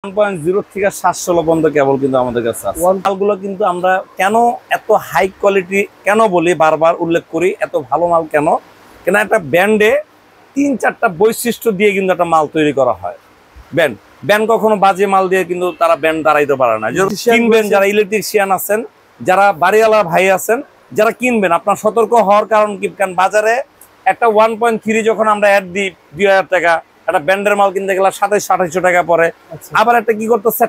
1.0 থেকে 716 পর্যন্ত কেবল কিন্তু আমাদের কাছে আছে। মালগুলো কিন্তু আমরা কেন এত হাই কোয়ালিটি কেন বলি, বারবার উল্লেখ করি, এত ভালো মাল কেন একটা ব্র্যান্ডে 3-4টা বৈশিষ্ট্য দিয়ে কিন্তু একটা মাল তৈরি করা হয়। ব্যান্ড কখনো বাজে মাল দিয়ে কিন্তু তারা ব্যান্ড দাঁড়াইতে পারে না। কিনবেন যারা ইলেকট্রিশিয়ান আছেন, যারা বাড়িওয়ালা ভাই আছেন, যারা কিনবেন, আপনার সতর্ক হওয়ার কারণ কি, কারণ বাজারে একটা 1.3 যখন আমরা অ্যাড দিই 2000 টাকা, একটা ব্র্যান্ডের মাল কিনতে গেলে 2700-2800 টাকা পরে। আবার একটা কি করতেছে,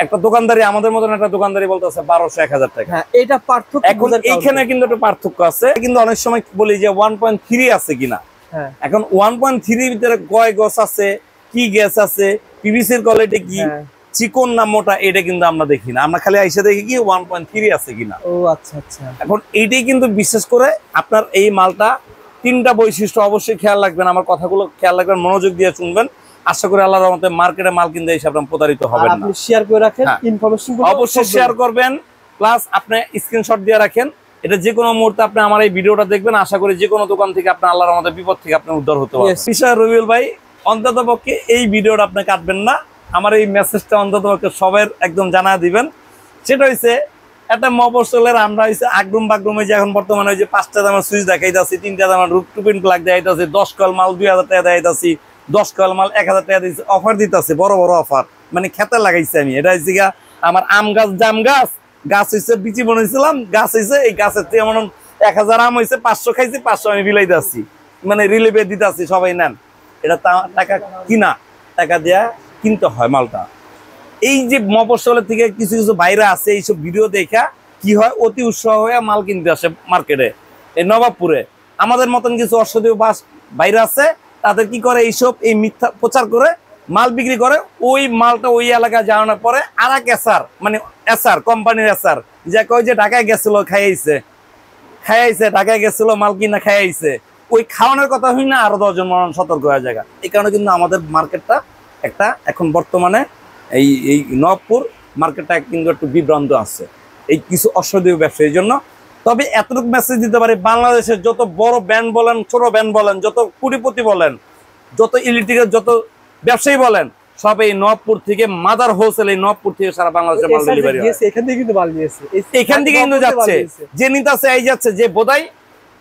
একটা দোকানদারি, আমাদের মতন একটা দোকানদারি বলতেছে 1200-1000 টাকা। এটা পার্থক্য। এখন এইখানে কিন্তু একটা পার্থক্য আছে। কিন্তু অনেক সময় বলি যে 1.3 আছে কিনা। এখন 1.3 ভিতরে কয় গছ আছে, কি গ্যাস আছে, পিভিসির কোয়ালিটি কি, চিকন না মোটা, এটা কিন্তু আমরা দেখি না। আমরা খালি আইসা দেখি কি 1.3 আছে কিনা। ও আচ্ছা আচ্ছা। এখন এইটাই কিন্তু বিশেষ করে আপনার এই মালটা 3টা বৈশিষ্ট্য অবশ্যই খেয়াল রাখবেন। আমার কথাগুলো খেয়াল রাখবেন, মনোযোগ দিয়ে শুনবেন। আশা করি আল্লাহর রহমতে মার্কেটে মাল কিনতে এসে আপনারা প্রতারিত হবেন না। আপনি শেয়ার করে রাখেন, ইনফরমেশনগুলো অবশ্যই শেয়ার করবেন, প্লাস আপনি স্ক্রিনশট দিয়ে রাখেন। এটা যে কোনো মুহূর্তে আপনি আমার এই ভিডিওটা দেখবেন, আশা করি যে কোনো দোকান থেকে আপনি আল্লাহর রহমতে বিপদ থেকে আপনি উদ্ধার হতে পারবেন। বিশাল রবিউল ভাই, অন্ততপক্ষে এই ভিডিওটা আপনি কাটবেন না। আমার এই মেসেজটা অন্ততপক্ষে সবার একদম জানা দিবেন। সেটা হইছে একটা মফস্বলের আমরা হইছে আগ্রুম বাগ্রুমে যে এখন বর্তমানে ওই যে 5টা দামের সুইচ দেখাইতাছি, 3টা দামের রুপটুপিন প্লাগ দেখাইতাছি, 10 কয়েল মাল 2000 টাকা দেখাইতাছি, 10 কয়েল মাল 1000 টাকা দিয়েছি, অফার দিতেছে, বড় বড় অফার। মানে খেতে লাগাইছি আমি। এটা হচ্ছে আমার আম গাছ, জাম গাছ, গাছ হয়েছে বিচি বনেছিলাম, গাছ হয়েছে, এই গাছের থেকে এমন 1000 আম হয়েছে, 500 খাইছি, 500 আমি বিলাইতে আসছি, মানে রিলিফে দিতে আসছি, সবাই নেন। এটা টাকা কিনা, টাকা দেয়া কিনতে হয় মালটা। এই যে মফস্বলের থেকে কিছু কিছু বাইরে আছে, এইসব ভিডিও দেখা কি হয়, অতি উৎসাহ হয়ে মাল কিনতে আসে মার্কেটে। এই নবাবপুরে আমাদের মতন কিছু অসাধু বাস বাইরে আছে, তাদের কি করে, এইসব এই মিথ্যা প্রচার করে মাল বিক্রি করে। ওই মালটা ওই এলাকায় জানানোর পরে আর এক এসার, মানে এসার কোম্পানির এসার, যে কয় যে ঢাকায় গেছিল, খাইয়াইছে ঢাকায় গেছিল, মাল কিনা খাইয়াইছে, ওই খাওয়ানোর কথা হই না, আরো 10 জন মানুষ সতর্ক হয়ে যায়। এই কারণে কিন্তু আমাদের মার্কেটটা একটা এখন বর্তমানে এই নবপুর মার্কেটটা কিন্তু একটু বিভ্রান্ত আছে এই কিছু অসাধু ব্যবসায়ীর জন্য। তবে এতটুকু মেসেজ দিতে পারি, বাংলাদেশের যত বড় ব্যান্ড বলেন, ছোট ব্যান্ড বলেন, যত কোটিপতি বলেন, যত ইলেকট্রিকের যত ব্যবসায়ী বলেন, সব এই নবপুর থেকে, মাদার হোলসেল এই নবপুর থেকে সারা বাংলাদেশে মাল ডেলিভারি হয়। এখান থেকে কিন্তু মাল নিয়েছে, এখান থেকে কিন্তু যাচ্ছে, যে নিতাছে এই যাচ্ছে, যে বোধাই,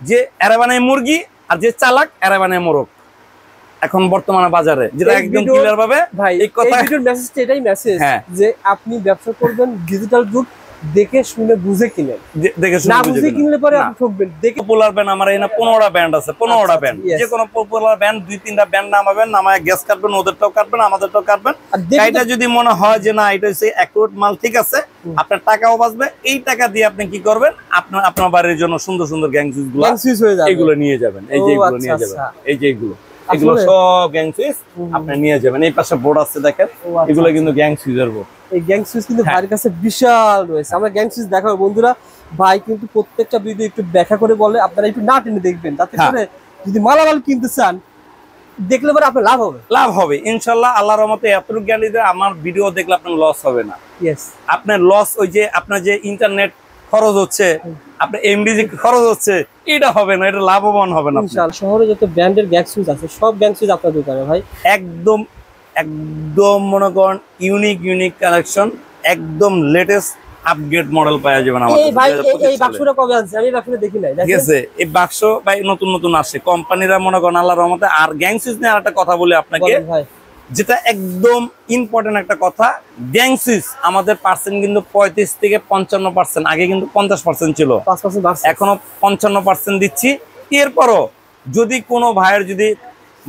যে এরা বানায় মুরগি, আর যে চালাক এরা বানায় মোরগ এখন বর্তমানে বাজারে, যেটা একদম ক্লিয়ার ভাবে ভাই এই ভিডিওর মেসেজটা এটাই মেসেজ, যে আপনি ব্যবসা করবেন ডিজিটাল যুগ, দেখে শুনে বুঝে কিনেন, দেখে শুনে বুঝে কিনলে পরে আপনি ঠকবেন। দেখে পপুলার ব্যান্ড আমার এখানে 15টা ব্যান্ড আছে, 15টা ব্যান্ড, যে কোনো পপুলার ব্যান্ড 2-3টা ব্যান্ড নামাবেন, নামায় গ্যাস কাটবেন, ওদেরটাও কাটবেন, আমাদেরটাও কাটবেন। এটা যদি মনে হয় যে না এটা হচ্ছে অ্যাকুরেট মাল, ঠিক আছে, আপনার টাকাও বাঁচবে, এই টাকা দিয়ে আপনি কি করবেন, আপনার বাড়ির জন্য সুন্দর সুন্দর গ্যাং সুইচগুলো এগুলো নিয়ে যাবেন। এই যে এগুলো নিয়ে যাবেন, এই যে এগুলো সব গ্যাং সুইচ আপনি নিয়ে যাবেন। এই পাশে বোর্ড আছে দেখেন, এগুলো কিন্তু গ্যাং সুইচের বোর্ড। এই গ্যাং সুইচ কিন্তু ভাইয়ের কাছে বিশাল রয়েছে। আমরা গ্যাং সুইচ দেখাবো বন্ধুরা, ভাই কিন্তু প্রত্যেকটা ভিডিও একটু ব্যাখ্যা করে বলে, আপনারা একটু না টেনে দেখবেন, তাতে করে যদি মালামাল কিনতে চান দেখলে পরে আপনার লাভ হবে ইনশাআল্লাহ। আল্লাহর রহমতে এতটুকু জ্ঞানী যে আমার ভিডিও দেখলে আপনার লস হবে না। আপনার লস ওই যে আপনার যে ইন্টারনেট খরচ হচ্ছে, আপনার এমবিজি খরচ হচ্ছে, এটা হবে না, এটা লাভবান হবে না। ইনশাআল্লাহ শহরে যত ব্র্যান্ডের গ্যাং সুইচ আছে, সব গ্যাং সুইচ আপনার দোকানে ভাই একদম মনে করেন ইউনিক কালেকশন, একদম লেটেস্ট আপগ্রেড মডেল পাওয়া যাবে না। এই ভাই এই বাক্সটা কবে আছে? আমি বাক্সটা দেখি নাই। ঠিক আছে, এই বাক্স ভাই নতুন আসে, কোম্পানিরা মনে করেন আল্লাহর রহমতে। আর গ্যাং সুইচ নিয়ে আরেকটা কথা বলি আপনাকে, যেটা একদম ইম্পর্টেন্ট একটা কথা, গ্যাং সুইচ আমাদের পার্সেন্ট কিন্তু 35 থেকে 55%, আগে কিন্তু 50% ছিল, এখনো 55% দিচ্ছি। এরপরও যদি কোনো ভাইয়ের যদি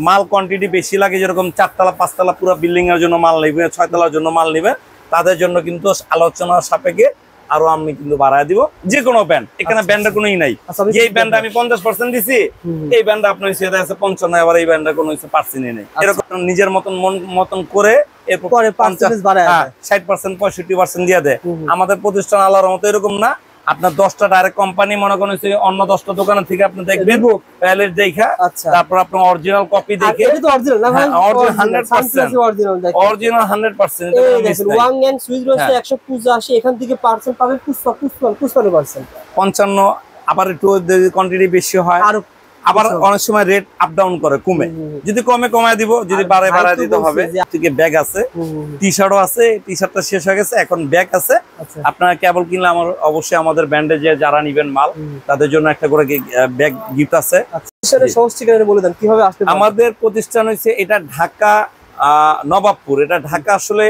মাল কোয়ান্টিটি বেশি লাগে, যেরকম 4তলা 5তলা পুরো বিল্ডিং এর জন্য মাল নেবে, 6তলার জন্য মাল নেবে, তাদের জন্য কিন্তু আলোচনার সাপেক্ষে আরো আমি কিন্তু বাড়ায় দিব। যে কোনো ব্যান্ড, এখানে ব্যান্ডের কোনোই নাই, এই ব্যান্ডটা আমি 50% দিছি, এই ব্যান্ডটা আপনার সেটা আছে 55, আবার এই ব্যান্ডের কোনো 5% নেই। এরকম নিজের মতন করে এরপর 60% 65% দিয়ে দেয় আমাদের প্রতিষ্ঠান। আল্লাহর মতো এরকম না, আপনার 10টা ডাইরেক্ট কোম্পানি মনে করেন অন্য 10টা দোকানের থেকে আপনি দেখবেন, প্যালেট দেখা, তারপর আপনার অরিজিনাল কপি দেখে, অরিজিনাল 100%। ওয়াং এন্ড সুইচ রয়েছে 185, এখান থেকে পার্সেন্ট পাবেন 55%। আবার একটু কোয়ান্টিটি বেশি হয় আবার অনেক সময় রেট আপ ডাউন করে, কমে, যদি কমে কমায় দিব, যদি বাড়ে বাড়ায় দিতে হবে। থেকে ব্যাগ আছে, টি শার্টও আছে, টি শার্টটা শেষ হয়ে গেছে, এখন ব্যাগ আছে। আপনারা কেবল কিনলে আমার অবশ্যই আমাদের ব্র্যান্ডে যে যারা নিবেন মাল তাদের জন্য একটা করে ব্যাগ গিফট আছে। বলে দেন কিভাবে আসতে। আমাদের প্রতিষ্ঠান হচ্ছে এটা ঢাকা নবাবপুর, এটা ঢাকা আসলে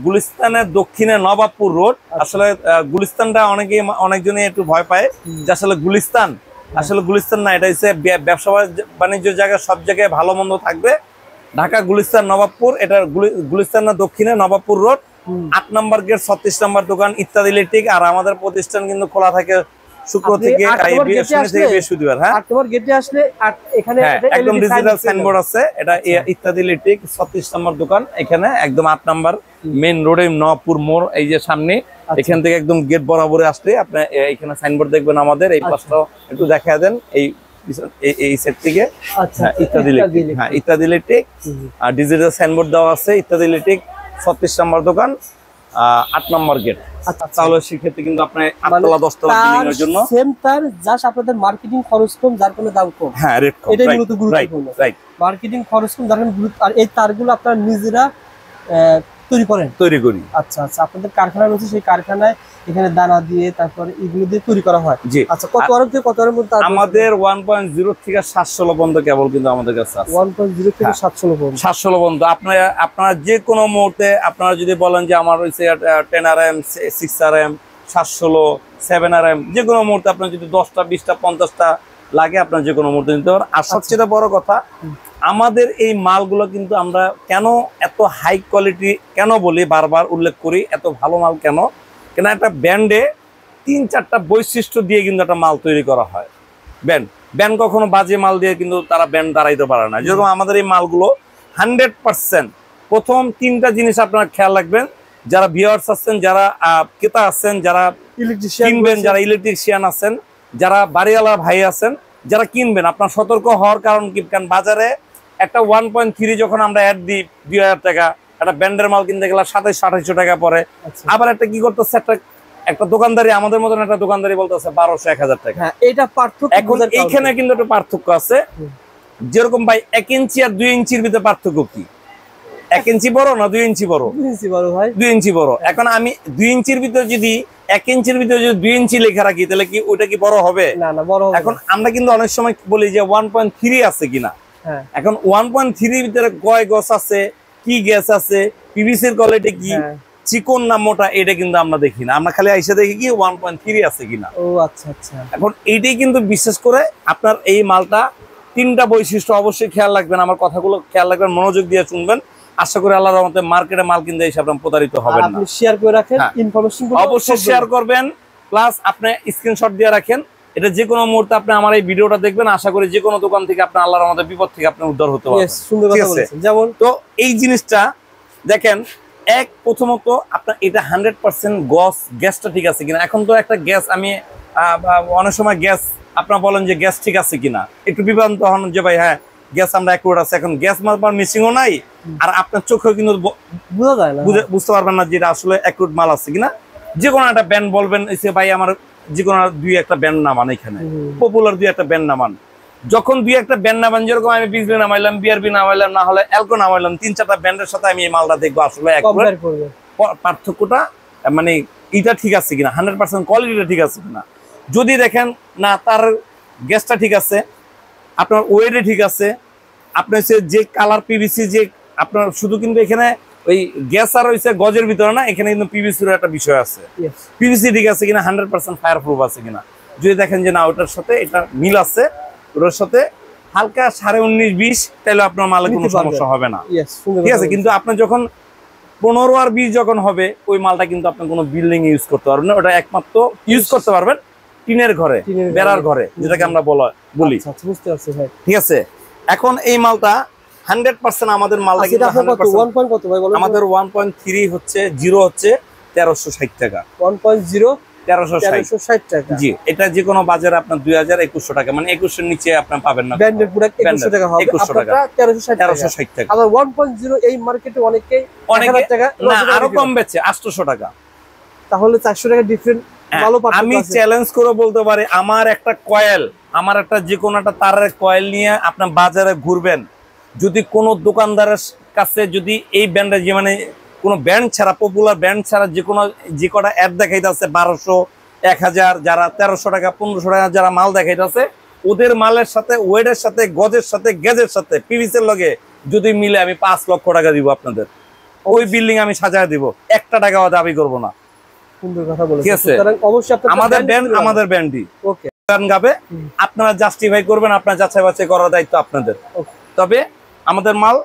গুলিস্তানের দক্ষিণে নবাবপুর রোড। আসলে গুলিস্তানটা অনেকজনই একটু ভয় পায় যে আসলে গুলিস্তান, আসলে গুলিস্তান না, এটা হচ্ছে ব্যবসা বাণিজ্য জায়গা, সব জায়গায় ভালো মন্দ থাকবে। ঢাকা গুলিস্তান নবাবপুর, এটা গুলিস্তানের দক্ষিণে নবাবপুর রোড, 8 নম্বর গেট, 36 নম্বর দোকান, ইত্যাদি ইলেকট্রিক। আর আমাদের প্রতিষ্ঠান কিন্তু খোলা থাকে শুক্র থেকে বৃহস্পতিবার। হ্যাঁ, গেটে আসলে এখানে একদম ডিজিটাল সাইনবোর্ড আছে, এটা ইত্যাদি ইলেকট্রিক, 36 নম্বর দোকান, এখানে একদম 8 নম্বর মেইন রোডে নবাবপুর মোড়, এই যে সামনে, এখান থেকে একদম গেট বরাবরে আসলে আপনি এখানে সাইনবোর্ড দেখবেন আমাদের। এই পাশটাও একটু দেখা দেন, এই সেট থেকে ইত্যাদি ইলেকট্রিক। হ্যাঁ, ইত্যাদি ইলেকট্রিক, আর ডিজিটাল সাইনবোর্ড দেওয়া আছে, ইত্যাদি ইলেকট্রিক, 36 নম্বর দোকান, 8 নম্বর গেট। তাহলে সেক্ষেত্রে কিন্তু আপনি 8 তলা 10 তলা বিল্ডিং এর জন্য সেম তার, জাস্ট আপনাদের মার্কেটিং খরচ কম, যার কোনো দাম কম। হ্যাঁ, রেট কম, এটাই গুরুত্বপূর্ণ। রাইট, মার্কেটিং খরচ কম, যার গুরুত্ব। আর এই তারগুলো আপনারা নিজেরা তৈরি করি। আচ্ছা আচ্ছা, আপনাদের কারখানা রয়েছে, সেই কারখানায় এখানে দানা দিয়ে তারপরে এগুলো দিয়ে তৈরি করা হয়। জি। আচ্ছা, কত আরব থেকে কত আরবের মধ্যে? আমাদের 1.0 থেকে 700 পর্যন্ত কেবল কিন্তু আমাদের কাছে আছে। 1.0 থেকে 700 পর্যন্ত। 700 পর্যন্ত আপনারা যে কোনো মুহূর্তে আপনারা যদি বলেন যে আমার হইছে 10RM, 6RM, 700, 7RM, যে কোনো মুহূর্তে আপনার যদি 10টা 20টা 50টা লাগে, আপনার যে কোনো মুহূর্তে নিতে পারেন। আর সবচেয়ে বড় কথা, আমাদের এই মালগুলো কিন্তু আমরা কেন এত হাই কোয়ালিটি কেন বলি, বারবার উল্লেখ করি, এত ভালো মাল কেন একটা ব্র্যান্ডে 3-4টা বৈশিষ্ট্য দিয়ে কিন্তু একটা মাল তৈরি করা হয়। ব্র্যান্ড কখনো বাজে মাল দিয়ে কিন্তু তারা ব্র্যান্ড দাঁড়াইতে পারে না। যেরকম আমাদের এই মালগুলো 100%, প্রথম 3টা জিনিস আপনারা খেয়াল রাখবেন, যারা ভিউয়ার্স আছেন, যারা ক্রেতা আছেন, যারা কিনবেন, যারা ইলেকট্রিশিয়ান আছেন, যারা বাড়িওয়ালা ভাই আছেন, যারা কিনবেন, আপনার সতর্ক হওয়ার কারণ কি? কারণ বাজারে একটা 1.3 যখন আমরা অ্যাড দিই 2000 টাকা, একটা ব্র্যান্ডের মাল কিনতে গেলে 2700-2800 টাকা পরে। আবার একটা কি করতেছে, একটা দোকানদারি, আমাদের মতন একটা দোকানদারি বলতেছে 1200-1000 টাকা। এটা পার্থক্য। এখন এইখানে কিন্তু একটা পার্থক্য আছে। যেরকম ভাই 1 ইঞ্চি আর 2 ইঞ্চির ভিতরে পার্থক্য কি? 1 ইঞ্চি বড় না 2 ইঞ্চি বড়? 2 ইঞ্চি বড় ভাই। 2 ইঞ্চি বড়। এখন আমি 2 ইঞ্চির ভিতরে যদি 1 ইঞ্চির ভিতরে যদি 2 ইঞ্চি লেখা রাখি, তাহলে কি ওইটা কি বড় হবে? না না, বড় হবে। এখন আমরা কিন্তু অনেক সময় বলি যে 1.3 আছে কিনা। এখন 1.3 ভিতরে কয় গজ আছে, কি গ্যাস আছে, পিভিসির কোয়ালিটি কি, চিকন না মোটা, এটা কিন্তু আমরা দেখি না। আমরা খালি আইসা দেখি কি 1.3 আছে কিনা। ও আচ্ছা আচ্ছা। এখন এইটাই কিন্তু বিশেষ করে আপনার এই মালটা 3টা বৈশিষ্ট্য অবশ্যই খেয়াল রাখবেন, আমার কথাগুলো খেয়াল রাখবেন, মনোযোগ দিয়ে শুনবেন। আশা করি আল্লাহর রহমতে মার্কেটে মাল কিনতে এসে আপনারা প্রতারিত হবেন না। আপনি শেয়ার করে রাখেন, ইনফরমেশনগুলো অবশ্যই শেয়ার করবেন, প্লাস আপনি স্ক্রিনশট দিয়ে রাখেন। এটা যে কোনো মুহূর্তে আপনি আমার এই ভিডিওটা দেখবেন, আশা করি যে কোনো দোকান থেকে আপনি আল্লাহর রহমতে বিপদ থেকে আপনি উদ্ধার হতে পারবেন। সুন্দর কথা বলেছেন। যেমন তো এই জিনিসটা দেখেন, প্রথমত আপনার এটা 100% গ্যাসটা ঠিক আছে কিনা। এখন তো একটা গ্যাস, আমি অনেক সময় গ্যাস আপনারা বলেন যে গ্যাস ঠিক আছে কিনা, একটু বিভ্রান্ত হন যে ভাই হ্যাঁ গ্যাস আমরা অ্যাকুরেট আছে। এখন গ্যাস মাল মিসিংও নাই, আর আপনার চোখেও কিন্তু বোঝা যায় না, বুঝতে পারবেন না যে এটা আসলে অ্যাকুরেট মাল আছে কিনা। যে কোনো একটা ব্যান্ড বলবেন, এসে ভাই আমার যে কোনো 2-1টা ব্যান্ড নামান, এখানে পপুলার 2-1টা ব্যান্ড নামান। যখন 2-1টা ব্যান্ড নামান, যেরকম আমি বিজলি নামাইলাম, বিআরবি নামাইলাম, না হলে অ্যালকো নামাইলাম, 3-4টা ব্যান্ডের সাথে আমি এই মালটা দেখবো আসলে পার্থক্যটা, মানে এটা ঠিক আছে কিনা, 100% কোয়ালিটিটা ঠিক আছে কিনা। যদি দেখেন না তার গ্যাসটা ঠিক আছে, আপনার ওয়েটে ঠিক আছে, আপনার যে কালার পিভিসি, যে আপনার শুধু কিন্তু এখানে ওই গ্যাস আর হইছে গজের ভিতরে না, এখানে কিন্তু পিভিসির একটা বিষয় আছে। পিভিসি ঠিক আছে কিনা, 100% ফায়ার প্রুফ আছে কিনা। যদি দেখেন যে না ওটার সাথে এটা মিল আছে, ওটার সাথে হালকা 19.5-20, তাহলে আপনার মালে কোনো সমস্যা হবে না, ঠিক আছে। কিন্তু আপনার যখন 15 আর 20 যখন হবে, ওই মালটা কিন্তু আপনি কোনো বিল্ডিং ইউজ করতে পারবেন না। ওটা একমাত্র ইউজ করতে পারবেন টিনের ঘরে, বেড়ার ঘরে, যেটাকে আমরা বলি, ঠিক আছে। এখন এই মালটা 100% আমাদের মালটা কিন্তু আমাদের 1.3 হচ্ছে, 0 হচ্ছে 1360 টাকা, 1.0 1360 টাকা। জি, এটা যে কোনো বাজারে আপনার 2000-2100 টাকা, মানে 2100 এর নিচে আপনি পাবেন না। ব্র্যান্ডের প্রোডাক্ট 2100 টাকা হবে, আপনারটা 1360 টাকা। আবার 1.0 এই মার্কেটে অনেকে 1000 টাকা না আরো কম বেচে 800 টাকা। তাহলে 400 টাকা ডিফারেন্ট। ভালো পার্থক্য। আমি চ্যালেঞ্জ করে বলতে পারি, আমার একটা কয়েল আমার একটা যে কোনো একটা তারের কয়েল নিয়ে আপনার বাজারে ঘুরবেন, যদি কোনো দোকানদারের কাছে যদি এই ব্র্যান্ডের যে মানে কোনো ব্র্যান্ড ছাড়া, পপুলার ব্র্যান্ড ছাড়া যে কটা অ্যাড দেখাইতেছে 1200, 1000, যারা 1300 টাকা 1500 টাকা যারা মাল দেখাইতেছে, ওদের মালের সাথে ওয়েটের সাথে গজের সাথে গেজের সাথে পিভিসির লগে যদি মিলে আমি 5 লক্ষ টাকা দিব আপনাদের। ওই বিল্ডিং আমি সাজায় দিব, একটা টাকাও দাবি করব না। সুন্দর কথা বলেছেন। ঠিক আছে, সুতরাং অবশ্যই আমাদের ব্র্যান্ডই ওকে গান গাবে, আপনারা জাস্টিফাই করবেন, আপনারা যাচাই বাছাই করার দায়িত্ব আপনাদের। তবে আমাদের মাল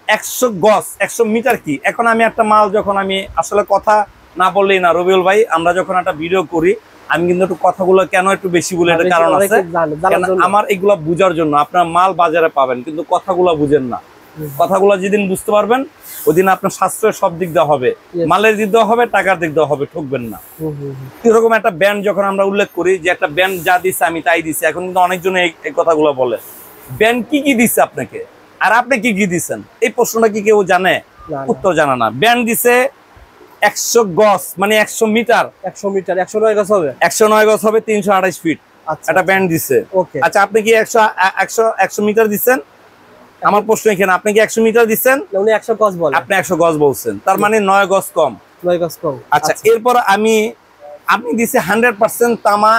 100 গজ 100 মিটার কি, এখন আমি একটা মাল যখন আমি আসলে কথা না বললেই না রবিউল ভাই, আমরা যখন একটা ভিডিও করি আমি কিন্তু একটু কথাগুলো কেন একটু বেশি বলে, এটা কারণ আছে, আমার এগুলো বুঝার জন্য। আপনার মাল বাজারে পাবেন কিন্তু কথাগুলো বুঝেন না, কথাগুলো যেদিন বুঝতে পারবেন ওদিন আপনার সাশ্রয় সব দিক দেওয়া হবে, মালের দিক দেওয়া হবে, টাকার দিক দেওয়া হবে, ঠকবেন না। এরকম একটা ব্যান্ড যখন আমরা উল্লেখ করি যে একটা ব্যান্ড যা দিচ্ছে আমি তাই দিচ্ছি, এখন কিন্তু অনেকজন এই কথাগুলো বলে ব্যান্ড কি কি দিচ্ছে আপনাকে আর আপনি কি কি দিচ্ছেন, এই প্রশ্নটা কি কেউ জানে? উত্তর জানা না। ব্যান্ড দিছে 100 গজ মানে 100 মিটার, 109 গজ হবে, 109 গজ হবে 328 ফিট একটা ব্যান্ড দিছে। আচ্ছা আপনি কি 100 মিটার দিচ্ছেন? আমার প্রশ্ন এখানে, আপনি কি 100 মিটার দিচ্ছেন? উনি 100 গজ বলে, আপনি 100 গজ বলছেন, তার মানে 9 গজ কম। 9 গজ কম। আচ্ছা এরপর আপনি দিছে 100% তামা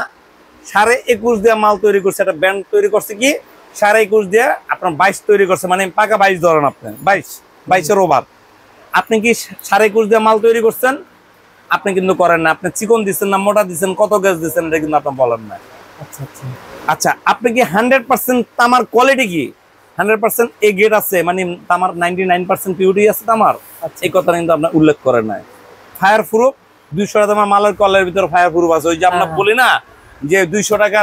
21.5 দিয়ে মাল তৈরি করছে, একটা ব্যান্ড তৈরি করছে কি 21.5 দিয়ে আপনার 22 তৈরি করছে, মানে পাকা 22 ধরেন আপনি, 22 ওভার। আপনি কি 21.5 দিয়ে মাল তৈরি করছেন? আপনি কিন্তু করেন না, আপনি চিকন দিচ্ছেন না মোটা দিচ্ছেন, কত গজ দিচ্ছেন এটা কিন্তু আপনি বলেন না। আচ্ছা আপনি কি 100% তামার কোয়ালিটি কি 100% এ গ্রেড আছে, মানে তামার 99% পিউরিটি আছে তামার, এই কথা কিন্তু আপনি উল্লেখ করেন নাই। ফায়ার প্রুফ 200 টাকা মালের কলের ভিতরে ফায়ার প্রুফ আছে, ওই যে আমরা বলি না যে 200 টাকা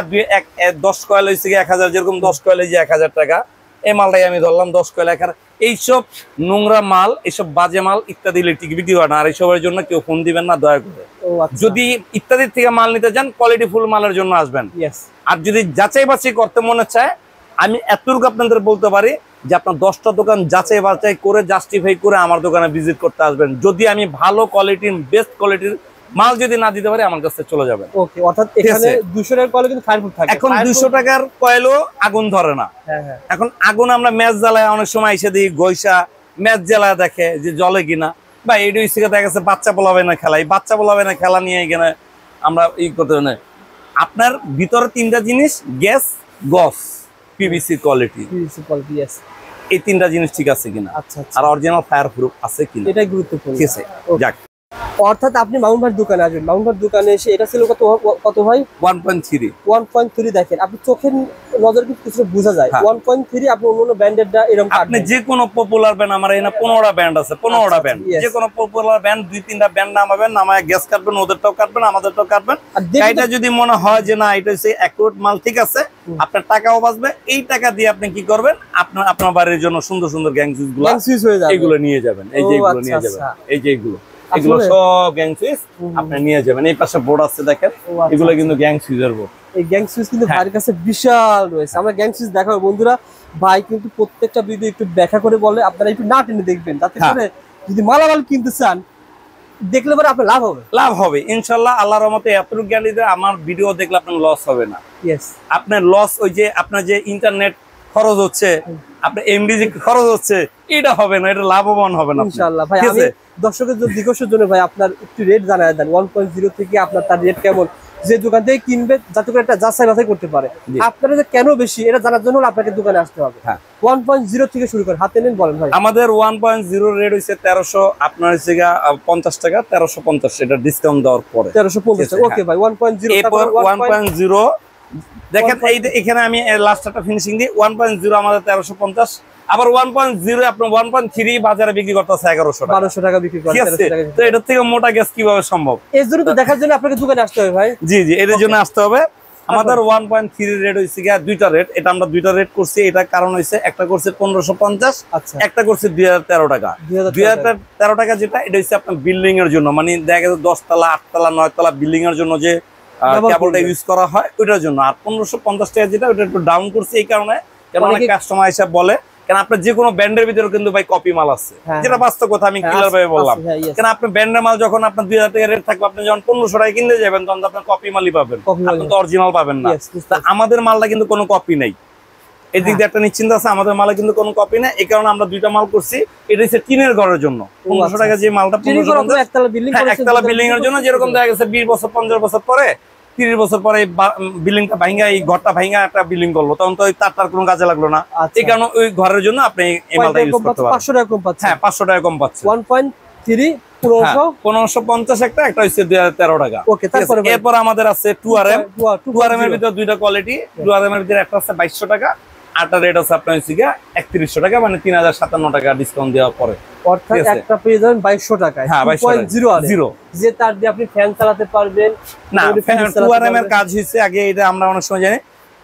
10 কয়েল হয়েছে 1000, যেরকম 10 কয়েল যে 1000 টাকা, এই মালটাই আমি ধরলাম 10 কয়েল 1000। এইসব নোংরা মাল, এইসব বাজে মাল ইত্যাদি ইলেকট্রিক বিক্রি হয় না, আর এইসবের জন্য কেউ ফোন দিবেন না দয়া করে। যদি ইত্যাদির থেকে মাল নিতে চান কোয়ালিটি ফুল মালের জন্য আসবেন। আর যদি যাচাই বাছাই করতে মনে চায়, আমি এতটুকু আপনাদের বলতে পারি যে আপনার 10টা দোকান যাচাই বাছাই করে জাস্টিফাই করে আমার দোকানে ভিজিট করতে আসবেন। যদি আমি ভালো কোয়ালিটির বেস্ট কোয়ালিটির মাল যদি না দিতে পারি আমার কাছে চলে যাবেন। ওকে, অর্থাৎ এখানে 200 টাকার কয়েলে কিন্তু ফায়ার প্রুফ থাকে। এখন 200 টাকার কয়েলও আগুন ধরে না। এখন আগুন আমরা ম্যাচ জ্বালায় অনেক সময় এসে দিই, গয়সা ম্যাচ জ্বালায় দেখে যে জ্বলে কিনা, বা এইটা ইসে দেখা গেছে বাচ্চা পোলাবে না খেলা, এই বাচ্চা পোলাবে না খেলা নিয়ে এখানে আমরা করতে না। আপনার ভিতরে 3টা জিনিস, গ্যাস, গস, পিভিসি কোয়ালিটি, এই 3টা জিনিস ঠিক আছে কিনা, আর অরিজিনাল ফায়ার প্রুফ আছে কিনা, এটাই গুরুত্বপূর্ণ। ঠিক আছে, যাক। অর্থাৎ আপনি মামুন ভাইয়ের দোকানে আসবেন, মামুন ভাইয়ের দোকানে এসে এটা ছিল কত ভাই? 1.3 দেখেন, আপনি চোখের নজর কিছু বোঝা যায়। 1.3 আপনি অন্য ব্র্যান্ডেরটা এরকম আপনি যে কোনো পপুলার ব্র্যান্ড, আমার এখানে 15টা ব্র্যান্ড আছে, 15টা ব্র্যান্ড, যে কোনো পপুলার ব্র্যান্ড 2-3টা ব্র্যান্ড নামাবেন, নামায় গ্যাস কাটবেন, ওদেরটাও কাটবেন, আমাদেরটাও কাটবেন। এটা যদি মনে হয় যে না এটা হচ্ছে অ্যাকুরেট মাল, ঠিক আছে, আপনার টাকাও বাঁচবে, এই টাকা দিয়ে আপনি কি করবেন, আপনার বাড়ির জন্য সুন্দর সুন্দর গ্যাং সুইচগুলো এগুলো নিয়ে যাবেন, এই যে এগুলো নিয়ে যাবেন, এই যে এগুলো সব গ্যাং সুইচ আপনি নিয়ে যাবেন। এই পাশে বোর্ড আছে দেখেন, এগুলো কিন্তু গ্যাং সুইচের বোর্ড। এই গ্যাং সুইচ কিন্তু ভাইয়ের কাছে বিশাল রয়েছে। আমরা গ্যাং সুইচ দেখাবো বন্ধুরা, ভাই কিন্তু প্রত্যেকটা ভিডিও একটু ব্যাখ্যা করে বলে, আপনারা একটু না টেনে দেখবেন, যাতে করে যদি মালামাল কিনতে চান দেখলে পরে আপনার লাভ হবে ইনশাআল্লাহ। আল্লাহর রহমতে এতটুকু গ্যারান্টি দেয়, আমার ভিডিও দেখলে আপনার লস হবে না। আপনার লস ওই যে আপনার যে ইন্টারনেট খরচ হচ্ছে, আপনার এমডিজি খরচ হচ্ছে, এটা হবে না, এটা লাভবান হবে না ইনশাআল্লাহ। ভাই আমি দর্শকের জিজ্ঞাসার জন্য ভাই আপনার একটু রেট জানায় দেন, 1.0 থেকে আপনার তার রেট কেমন, যে দোকান থেকে কিনবে যাতে করে একটা যাচাই বাছাই করতে পারে। আপনারা যে কেন বেশি এটা জানার জন্য আপনাকে দোকানে আসতে হবে। 1.0 থেকে শুরু করে হাতে নেন, বলেন ভাই। আমাদের 1.0 রেট হইছে 1300, আপনার হইছে 50 টাকা, 1350, এটা ডিসকাউন্ট দেওয়ার পরে 1350। ওকে ভাই, 1.0 এরপর 1.0 দেখেন, এই এখানে আমি লাস্টটা ফিনিশিং দিই। 1.0 আমাদের 1350, আবার 1.0 আপনি 1.3 বাজারে বিক্রি করতেছে 1100 টাকা বিক্রি করে। তো এটার থেকে মোটা গ্যাস কিভাবে সম্ভব? এর জন্য তো দেখার জন্য আপনাকে দোকানে আসতে হবে ভাই। জি জি, এর জন্য আসতে হবে। আমাদের 1.3 রেট হইছে দুইটা রেট, এটা আমরা দুইটা রেট করছি। এটা কারণ হইছে একটা করছে 1550, একটা করছে 2013 টাকা। 2013 টাকা যেটা, এটা হইছে আপনার বিল্ডিং এর জন্য, মানে দেখা গেছে 10 তলা 8 তলা 9 তলা বিল্ডিং এর জন্য যে কেবলটা ইউজ করা হয় ওইটার জন্য। আর 1550 টাকা যেটা, ওটা একটু ডাউন করছে এই কারণে, কারণ অনেক কাস্টমার এসে বলে কারণ আপনার যে কোনো ব্র্যান্ডের ভিতরে কিন্তু ভাই কপি মাল আছে, যেটা বাস্তব কথা আমি ক্লিয়ার ভাবে বললাম। কারণ আপনি ব্র্যান্ডের মাল যখন আপনার 2000 টাকা রেট থাকবে, আপনি যখন 1500 টাকা কিনতে যাবেন তখন আপনার কপি মালই পাবেন, আপনি তো অরিজিনাল পাবেন না। আমাদের মালটা কিন্তু কোনো কপি নাই, এই দিক দিয়ে একটা নিশ্চিন্ত আছে, আমাদের মালে কিন্তু কোনো কপি নেই। এই কারণে আমরা দুইটা মাল করছি। এটা হচ্ছে টিনের ঘরের জন্য 1500 টাকা যে মালটা, একতলা বিল্ডিং এর জন্য, যেরকম দেখা গেছে 20 বছর 50 বছর পরে 30 বছর পরে বিল্ডিংটা ভাঙা, এই ঘরটা ভাঙা একটা বিল্ডিং করলো, তখন তো তার কোনো কাজে লাগলো না। এই কারণে ওই ঘরের জন্য আপনি এই মালটা ইউজ করতে পারেন। 500 টাকা কম পাচ্ছেন। হ্যাঁ 500 টাকা কম পাচ্ছেন। 1.3 1550 একটা হচ্ছে 2013 টাকা। ওকে, তারপরে এরপর আমাদের আছে 2RM। 2RM এর ভিতর দুইটা কোয়ালিটি। 2RM এর ভিতরে একটা আছে 2200 টাকা, আরটা রেট আছে আপনার হচ্ছে 3100 টাকা, মানে 3057 টাকা ডিসকাউন্ট দেওয়ার পরে। অর্থাৎ একটা পেয়ে যাবেন 2200 টাকায়। হ্যাঁ 2.0 যে তার দিয়ে আপনি ফ্যান চালাতে পারবেন না। 2RM এর কাজ হইছে আগে, এটা আমরা অনেক সময় জানি,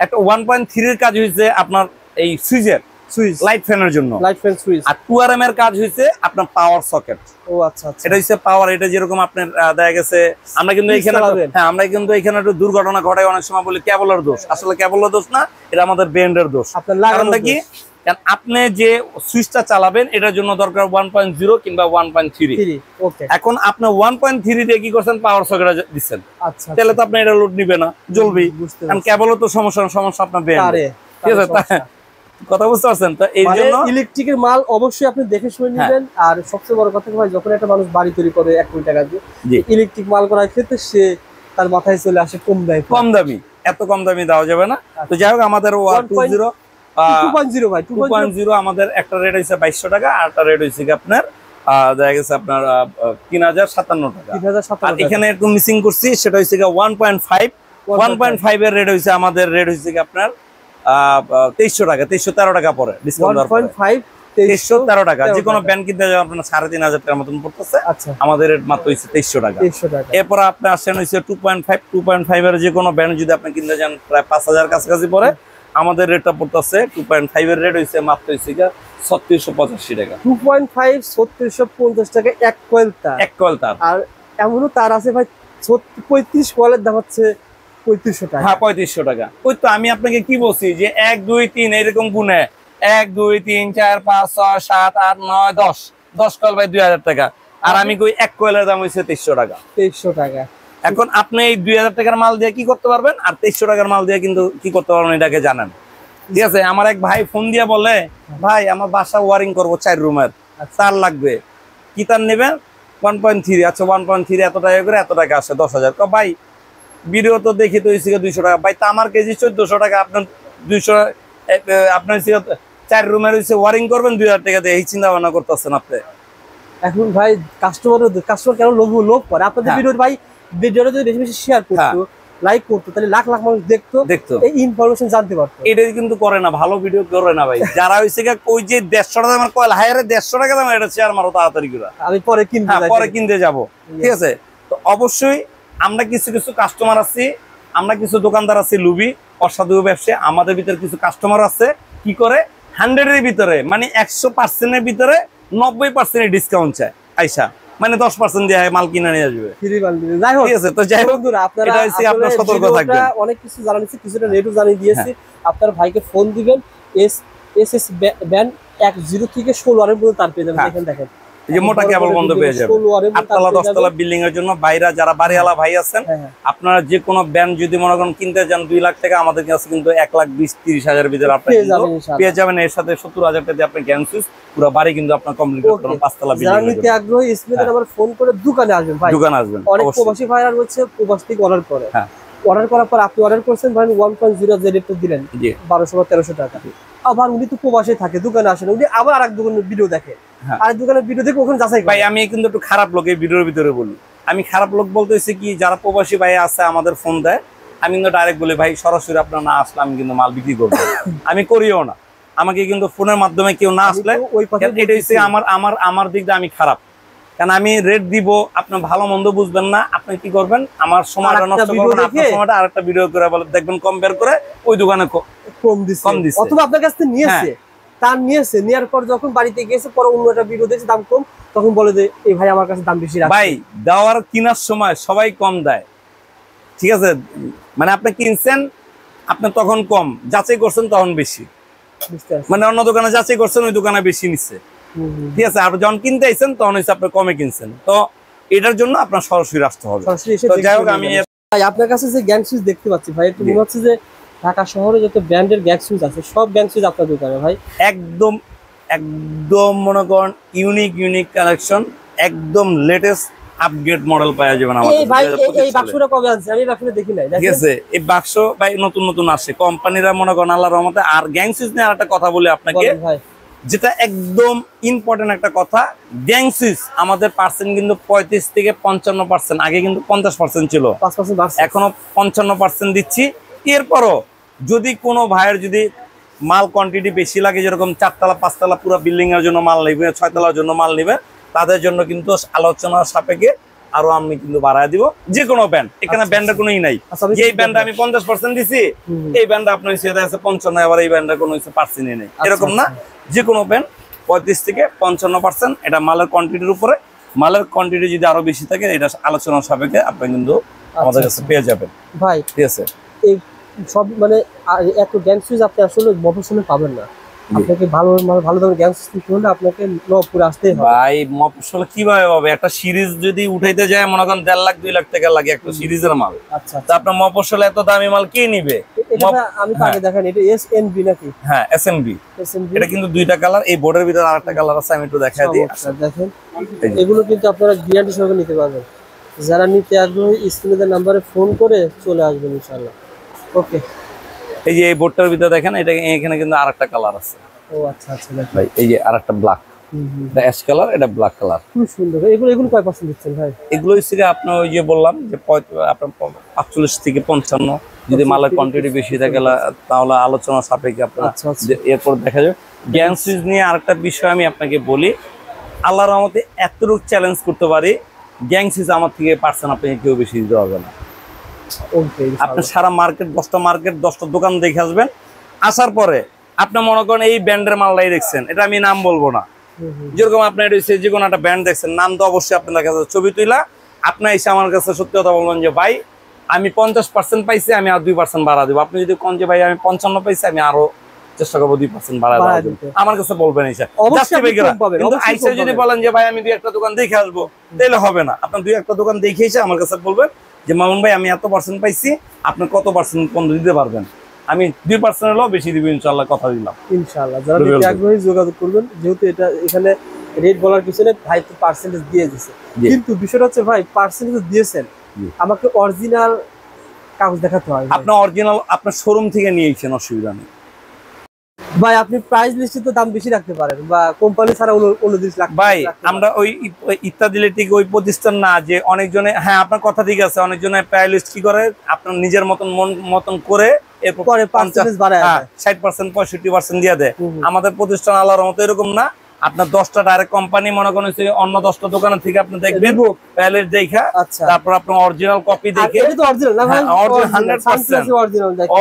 একটা 1.3 এর কাজ হইছে আপনার এই সুইচের সুইচ লাইট ফ্যানের জন্য, লাইট ফ্যান সুইচ। আর 2RM এর কাজ হইছে আপনার পাওয়ার সকেট। ও আচ্ছা আচ্ছা, এটা হইছে পাওয়ার। এটা যেরকম আপনার দেখা গেছে আমরা কিন্তু এখানে, হ্যাঁ আমরা কিন্তু এখানে একটু দুর্ঘটনা ঘটায় অনেক সময় বলি কেবলের দোষ, আসলে কেবলের দোষ না, এটা আমাদের ব্র্যান্ডের দোষ। কারণটা কি, কারণ আপনি যে সুইচটা চালাবেন এটার জন্য দরকার 1.0 কিংবা 1.3। ওকে, এখন আপনি 1.3 দিয়ে কি করছেন, পাওয়ার সকেট দিচ্ছেন, আচ্ছা, তাহলে তো আপনি এটা লোড নিবে না, জ্বলবেই। কারণ কেবলও তো সমস্যা আপনার ব্র্যান্ড, ঠিক আছে? কথা বুঝতে পারছেন? তো এই জন্য ইলেকট্রিকের মাল অবশ্যই আপনি দেখে শুনে নেবেন। আর সবচেয়ে বড় কথা ভাই, যখন একটা মানুষ বাড়ি তৈরি করে 1 কোটি টাকা দিয়ে, ইলেকট্রিক মাল করার ক্ষেত্রে সে তার মাথায় চলে আসে কম দামি। এত কম দামি দেওয়া যাবে না। তো যাই হোক, আমাদের 2.0 ভাই 2.0 আমাদের একটা রেট হইছে 2200 টাকা, আর একটা রেট হইছে আপনার দেখা গেছে আপনার 3057 টাকা। আর এখানে একটু মিসিং করছি, সেটা হইছে 1.5 এর রেট হইছে আমাদের, রেট হইছে আপনার 2300 টাকা, 2313 টাকা পরে ডিসকাউন্ট 1.5 2313 টাকা। যে কোনো ব্যান্ড কিনতে যাবেন আপনার 3500 টাকার মতন পড়তেছে, আমাদের রেট মাত্র হইছে 2300 টাকা। এরপর আপনি আসেন হইছে 2.5 এর যে কোনো ব্যান্ড যদি আপনি কিনতে যান প্রায় 5000 কাছাকাছি পরে, আমাদের রেটটা পড়তেছে 2.5 এর রেট হইছে মাত্র হইছে 3685 টাকা। 2.5 3650 টাকা এক কয়েল তার। আর এমনও তার আছে ভাই 35 কয়েলের দাম হচ্ছে 3500 টাকা। হ্যাঁ 3500 টাকা। ওই তো আমি আপনাকে কি বলছি যে 1 2 3 এরকম গুণে 1 2 3 4 5 6 7 8 9 10 কয়েল ভাই 2000 টাকা। আর আমি কই এক কয়েলের দাম হইছে 2300 টাকা। 2300 টাকা। এখন আপনি এই 2000 টাকার মাল দিয়ে কি করতে পারবেন, আর 2300 টাকার মাল দিয়ে কিন্তু কি করতে পারবেন এটাকে জানেন, ঠিক আছে? আমার এক ভাই ফোন দিয়ে বলে, ভাই আমার বাসা ওয়ারিং করব 4 রুমের, তার লাগবে, কি তার নেবেন? 1.3। আচ্ছা 1.3 এত টাকা করে এত টাকা আসে 10000। ভাই ভিডিও তো দেখি তো হইছে 200 টাকা। ভাই তামার কেজি 1400 টাকা, আপনার 200 আপনার 4 রুমের হইছে ওয়ারিং করবেন 2000 টাকা দিয়ে, এই চিন্তা ভাবনা করতেছেন আপনি। এখন ভাই কাস্টমার কেন লোভ করে আপনাদের ভিডিও, ভাই ভিডিওটা যদি বেশি বেশি শেয়ার করতো, লাইক করতো, তাহলে লাখ লাখ মানুষ দেখতো, এই ইনফরমেশন জানতে পারতো। এটাই কিন্তু করে না, ভালো ভিডিও করে না ভাই। যারা হইছে ওই যে 150 টাকা দামের কয়েল, হায়ারে 150 টাকা দামের এটা শেয়ার মারো তাড়াতাড়ি করে, আমি পরে কিনতে যাব, ঠিক আছে? তো অবশ্যই আমরা কিছু কাস্টমার আছি, আমরা কিছু দোকানদার আছি লুবি অসাধু ব্যবসায়ী, আমাদের ভিতরে কিছু কাস্টমার আছে কি করে 100 এর ভিতরে, মানে 100% এর ভিতরে 90% ডিসকাউন্ট চায় আইসা, মানে 10% দিয়ে মাল কিনে নিয়ে আসবে, ফ্রি মাল দিবে। যাই হোক, ঠিক আছে? তো যাই হোক বন্ধুরা, আপনারা আপনারা সতর্ক থাকবেন। অনেক কিছু জানাইছি, কিছুটা রেটও জানিয়ে দিয়েছি। আপনার ভাইকে ফোন দিবেন, এসএস ব্যান্ড 10 থেকে 16 এর পর্যন্ত তার পেয়ে যাবেন। দেখেন দেখেন এই যে মোটা কেবল বন্ধ পেয়ে যাবেন। 8তলা 10তলা বিল্ডিং এর জন্য বাইরা যারা বাড়িওয়ালা ভাই আছেন, আপনারা যে কোনো ব্যান্ড যদি মনে করেন কিনতে যান 2 লাখ টাকা, আমাদের কাছে কিন্তু 1,20,30,000 ভিতরে আপনি পেয়ে যাবেন। এর সাথে 70,000 টাকা দিয়ে আপনি গ্যান্সিস পুরো বাড়ি কিন্তু আপনার কমপ্লিট করতে পারবেন। 5তলা বিল্ডিং এর জন্য আগ্রহী স্ক্রিনে আবার ফোন করে দোকানে আসবেন ভাই, দোকানে আসবেন। অনেক প্রবাসী ভাইরা রয়েছে, প্রবাস থেকে অর্ডার করে, হ্যাঁ অর্ডার করার পর আপনি অর্ডার করছেন ভাই 1.0 যে রেটটা দিলেন 1200 বা 1300 টাকা, আবার উনি তো প্রবাসে থাকে, দোকানে আসেন, উনি আবার আরেক দোকানের ভিডিও দেখে, আরেক দোকানের ভিডিও দেখে ওখানে যাচাই করে। ভাই আমি কিন্তু একটু খারাপ লোক এই ভিডিওর ভিতরে বলি, আমি খারাপ লোক বলতেছি কি, যারা প্রবাসী ভাই আছে আমাদের ফোন দেয়, আমি কিন্তু ডাইরেক্ট বলি ভাই সরাসরি আপনার না আসলে আমি কিন্তু মাল বিক্রি করবো, আমি করিও না। আমাকে কিন্তু ফোনের মাধ্যমে কেউ না আসলে, এটা হচ্ছে আমার দিক দিয়ে আমি খারাপ, কারণ আমি রেট দিব, আপনি ভালো মন্দ বুঝবেন না, আপনি কি করবেন, আমার সময়টা নষ্ট করবেন, আপনার সময়টা আরেকটা ভিডিও করে বলে দেখবেন কম্পেয়ার করে ওই দোকানে কম দিচ্ছে, অথবা আপনার কাছ থেকে নিয়েছে, তার নিয়েছে, নেওয়ার পর যখন বাড়িতে গেছে পরে অন্য একটা ভিডিও দেখছে দাম কম, তখন বলে যে এই ভাই আমার কাছে দাম বেশি রাখছে। ভাই দেওয়ার কেনার সময় সবাই কম দেয়, ঠিক আছে? মানে আপনি কিনছেন, আপনি তখন কম, যাচাই করছেন তখন বেশি, বুঝতে পারছি। মানে অন্য দোকানে যাচাই করছেন, ওই দোকানে বেশি নিচ্ছে, ঠিক আছে। আর যখন কিনতে আইছেন তখন হচ্ছে আপনি কমে কিনছেন, তো এটার জন্য আপনার সরাসরি আসতে হবে। সরাসরি এসে তো দেখে যাই হোক, নিয়ে আমি যাবেন। ভাই আপনার কাছে যে গ্যাং সুইচ দেখতে পাচ্ছি ভাই, একটু মনে হচ্ছে যে ঢাকা শহরে যত ব্র্যান্ডের গ্যাং সুইচ আছে সব গ্যাং সুইচ আপনার দোকানে ভাই। একদম একদম মনে করেন ইউনিক কালেকশন, একদম লেটেস্ট আপগ্রেড মডেল পাওয়া যাবে আমাদের এই ভাই কাছে। এই বাক্সটা কবে আনছে? আমি বাক্সটা দেখি নাই, ঠিক আছে, এই বাক্স ভাই নতুন আসে কোম্পানিরা, মনে করেন আল্লাহর রহমতে। আর গ্যাং সুইচ নিয়ে আরেকটা কথা বলি আপনাকে, বলেন ভাই। যেটা একদম ইম্পর্টেন্ট একটা কথা, গ্যাং সুইচ আমাদের পার্সেন্ট কিন্তু 35 থেকে 55%, আগে কিন্তু 50% ছিল, 5% বাড়ছে। এখনো 55% দিচ্ছি। এরপরও যদি কোনো ভাইয়ের যদি মাল কোয়ান্টিটি বেশি লাগে, যেরকম 4 তলা 5 তলা পুরো বিল্ডিং এর জন্য মাল নেবে, 6 তলার জন্য মাল নেবে, তাদের জন্য কিন্তু আলোচনার সাপেক্ষে আরো আমি কিন্তু বাড়ায় দিব। যে কোনো ব্যান্ড, এখানে ব্যান্ডের কোনোই নাই, এই ব্যান্ডে আমি 50% দিছি, এই ব্যান্ডে আপনার হচ্ছে 55, আবার এই ব্যান্ডে কোনো পার্সেন্টই নেই, এরকম না। যে কোনো ব্যান্ড 35 থেকে 55%, এটা মালের কোয়ান্টিটির উপরে। মালের কোয়ান্টিটি যদি আরো বেশি থাকে, এটা আলোচনার সাপেক্ষে আপনি কিন্তু আমাদের কাছে পেয়ে যাবেন ভাই। ঠিক আছে, এই সব মানে এত গ্যাং সুইচ আপনি আসলে মফস্বলে পাবেন না। আপনাকে ভালো ধরনের গ্যাং সুইচ কিনতে হলে আপনাকে নবপুরে আসতেই হবে ভাই। মফস্বলে কিভাবে হবে? একটা সিরিজ যদি উঠাইতে যায়, মনে করেন 1.5 লাখ 2 লাখ টাকা লাগে একটা সিরিজের মাল। আচ্ছা, তা আপনার মফস্বলে এত দামি মাল কে নিবে? এটা আমি তো আগে দেখেন, এটা এসএনবি নাকি? হ্যাঁ, এসএমবি। এটা কিন্তু দুইটা কালার, এই বোর্ডের ভিতরে আরেকটা কালার আছে, আমি একটু দেখাই দিই। দেখেন, এগুলো কিন্তু আপনারা গ্যারান্টি সহকারে নিতে পারবেন। যারা নিতে আগ্রহী স্ক্রিনে দেওয়া নম্বরে ফোন করে চলে আসবেন ইনশাআল্লাহ। ওকে, এই যে এই বোর্ডটার ভিতরে দেখেন, এটা এখানে কিন্তু আরেকটা কালার আছে। ও আচ্ছা ভাই, এই যে আরেকটা ব্ল্যাক, এটা অ্যাশ কালার, এটা ব্ল্যাক কালার। খুব সুন্দর। এগুলো কয় পার্সেন্ট দিচ্ছেন ভাই? এগুলো হচ্ছে আপনার ওই যে বললাম যে আপনার 45 থেকে 55, যদি মালের কোয়ান্টিটি বেশি থাকে তাহলে আলোচনা সাপেক্ষে আপনার এরপর দেখা যাবে। গ্যাং সুইচ নিয়ে আরেকটা বিষয় আমি আপনাকে বলি, আল্লাহর রহমতে এতটুকু চ্যালেঞ্জ করতে পারি, গ্যাং সুইচ আমার থেকে পার্সেন্ট আপনাকে কেউ বেশি দিতে হবে না। আপনি সারা মার্কেট 10টা দোকান দেখে আসবেন, আসার পরে আপনি মনে করেন এই ব্র্যান্ডের মালটাই দেখছেন, এটা আমি নাম বলবো না, যেরকম আপনার যে কোনো একটা ব্র্যান্ড দেখছেন, নাম তো অবশ্যই আপনার কাছে ছবি তুলা আপনার এসে আমার কাছে সত্যি কথা বলবেন যে ভাই আমি 50% পাইছি, আমি আর 2% বাড়া দেবো। আপনি যদি কোন যে ভাই আমি 55 পাইছি, আমি আরো চেষ্টা করবো 2% বাড়া দেবো, আমার কাছে বলবেন এসে। কিন্তু আইসা যদি বলেন যে ভাই আমি 2-1টা দোকান দেখে আসবো, তাহলে হবে না। আপনার 2-1টা দোকান দেখে এসে আমার কাছে বলবেন যে মামুন ভাই আমি এত % পাইছি, আপনি কত % পর্যন্ত দিতে পারবেন? আমি 2% হলেও বেশি দিব ইনশাআল্লাহ, কথা দিলাম ইনশাআল্লাহ। যারা নিতে আগ্রহী যোগাযোগ করবেন, যেহেতু এটা এখানে রেট বলার পিছনে ভাই তো পার্সেন্টেজ দিয়ে দিয়েছে, কিন্তু বিষয়টা হচ্ছে ভাই পার্সেন্টেজ দিয়েছেন, আমাকে অরিজিনাল কাগজ দেখাতে হয়। আপনার অরিজিনাল আপনার শোরুম থেকে নিয়েছেন, অসুবিধা নেই ভাই। আপনি প্রাইস লিস্টে তো দাম বেশি রাখতে পারেন, বা কোম্পানি ছাড়া 29 লাখ। ভাই আমরা ওই ইত্যাদি থেকে ওই প্রতিষ্ঠান না যে অনেকজনে, হ্যাঁ আপনার কথা ঠিক আছে, অনেকজনে প্রাইস লিস্ট কি করে আপনার নিজের মতন করে এরপর 60% 65% দিয়ে দেয়। আমাদের প্রতিষ্ঠান আল্লাহর রহমতে এরকম না, আপনার 10টা ডাইরেক্ট কোম্পানি মনে করেন অন্য 10টা দোকানের থেকে আপনি দেখবেন, প্যালেট দেখা, তারপর আপনার অরিজিনাল কপি দেখে, এটা তো অরিজিনাল না ভাই?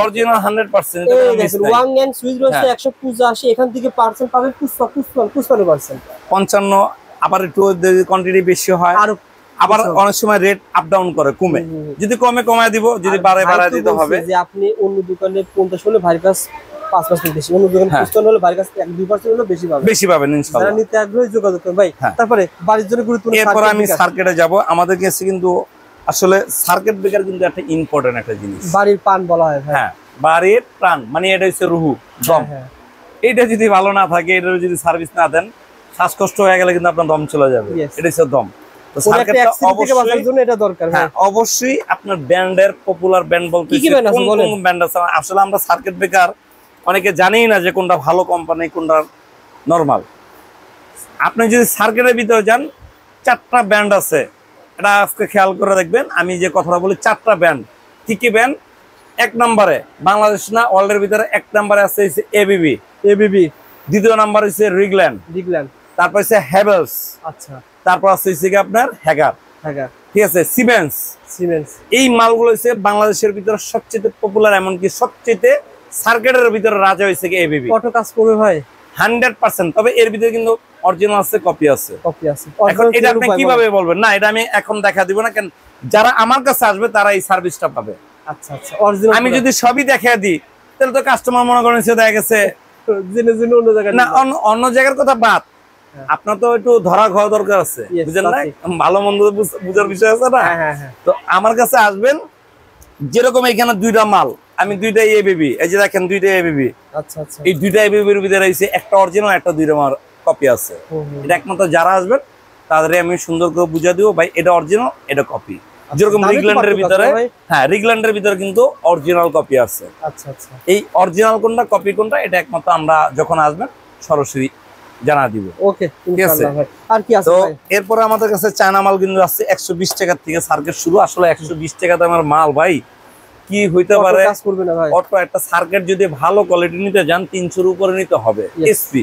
অরিজিনাল 100%। এই দেখেন ওয়াং গ্যাং সুইচ রয়েছে 185, এখান থেকে পার্সেন্ট পাবেন 55%। 55, আবার একটু কোয়ান্টিটি বেশি হয়, আবার অনেক সময় রেট আপ ডাউন করে, কমে, যদি কমায় দিব, যদি বাড়ায় দিতে হবে। যে আপনি অন্য দোকানে 50 হলে ভাই কাছ 5% বেশি, অন্য দোকানে 55 হলে ভাই কাছ 1-2% হলে বেশি পাবেন ইনশাআল্লাহ। যারা নিতে আগ্রহী যোগাযোগ করুন ভাই। তারপরে বাড়ির জন্য গুরুত্বপূর্ণ, এরপর আমি সার্কিটে যাব। আমাদের কাছে কিন্তু আসলে সার্কিট ব্রেকার কিন্তু একটা ইম্পর্টেন্ট একটা জিনিস, বাড়ির প্রাণ বলা হয় ভাই। হ্যাঁ, বাড়ির প্রাণ মানে এটা হচ্ছে রুহু, দম। এটা যদি ভালো না থাকে, এটা যদি সার্ভিস না দেন, শ্বাসকষ্ট হয়ে গেলে কিন্তু আপনার দম চলে যাবে, এটা হচ্ছে দম। অবশ্যই আপনার ব্র্যান্ডের পপুলার ব্র্যান্ড বলতে কোন ব্র্যান্ড আছে, আসলে আমরা সার্কিট ব্রেকার অনেকে জানেই না যে কোনটা ভালো কোম্পানি কোনটা নরমাল। আপনি যদি সার্কিটের ভিতরে যান, 4টা ব্র্যান্ড আছে, এটা আজকে খেয়াল করে দেখবেন। আমি যে কথাটা বলি 4টা ব্র্যান্ড, কি কি ব্র্যান্ড? 1 নম্বরে বাংলাদেশ না ওয়ার্ল্ডের ভিতরে 1 নম্বরে আছে এবিবি, দ্বিতীয় নাম্বার হচ্ছে রিগল্যান্ড, তারপর হচ্ছে হ্যাভেলস, আচ্ছা, তারপর আছে আপনার হ্যাগার, ঠিক আছে, সিমেন্স। এই মালগুলো হচ্ছে বাংলাদেশের ভিতরে সবচেয়ে পপুলার, এমনকি সবচেয়ে সার্কিটের ভিতরে রাজা হয়েছে কি এবিবি। কত কাজ করবে ভাই? 100%। তবে এর ভিতরে কিন্তু অরিজিনাল আছে, কপি আছে। এখন এটা আপনি কিভাবে বলবেন? না, এটা আমি এখন দেখা দিব না, কেন যারা আমার কাছে আসবে তারা এই সার্ভিসটা পাবে। আচ্ছা, অরিজিনাল। আমি যদি সবই দেখা দিই, তাহলে তো কাস্টমার মনে করেন দেখা গেছে জেনে জেনে অন্য জায়গায় না, অন্য জায়গার কথা বাদ, আপনার তো একটু ধরা খাওয়া দরকার আছে, বুঝলেন না? ভালো মন্দ বুঝার বিষয় আছে না। তো আমার কাছে আসবেন, যেরকম এখানে দুইটা মাল, আমি দুইটাই এবিবি, এই যে দেখেন দুইটাই এবিবি। আচ্ছা আচ্ছা, এই দুইটা এবিবির ভিতরে রয়েছে একটা অরিজিনাল, একটা দুইটা মাল কপি আছে। এটা একমাত্র যারা আসবেন তাদের আমি সুন্দর করে বুঝা দিব, ভাই এটা অরিজিনাল, এটা কপি। যেরকম রিগল্যান্ডের ভিতরে, হ্যাঁ রিগল্যান্ডের ভিতরে কিন্তু অরিজিনাল কপি আছে। আচ্ছা আচ্ছা, এই অরিজিনাল কোনটা কপি কোনটা এটা একমাত্র আমরা যখন আসবেন সরাসরি জানা দিব। ওকে, ইনশাআল্লাহ ভাই। আর কি আছে ভাই? এরপর আমাদের কাছে চায়না মাল কিন্তু আছে 120 টাকা থেকে সার্কিট শুরু। আসলে 120 টাকা দামের মাল ভাই কি হইতে পারে? কাজ করবে না ভাই। অটো একটা সার্কিট যদি ভালো কোয়ালিটি নিতে যান 300 এর উপরে নিতে হবে। এসপি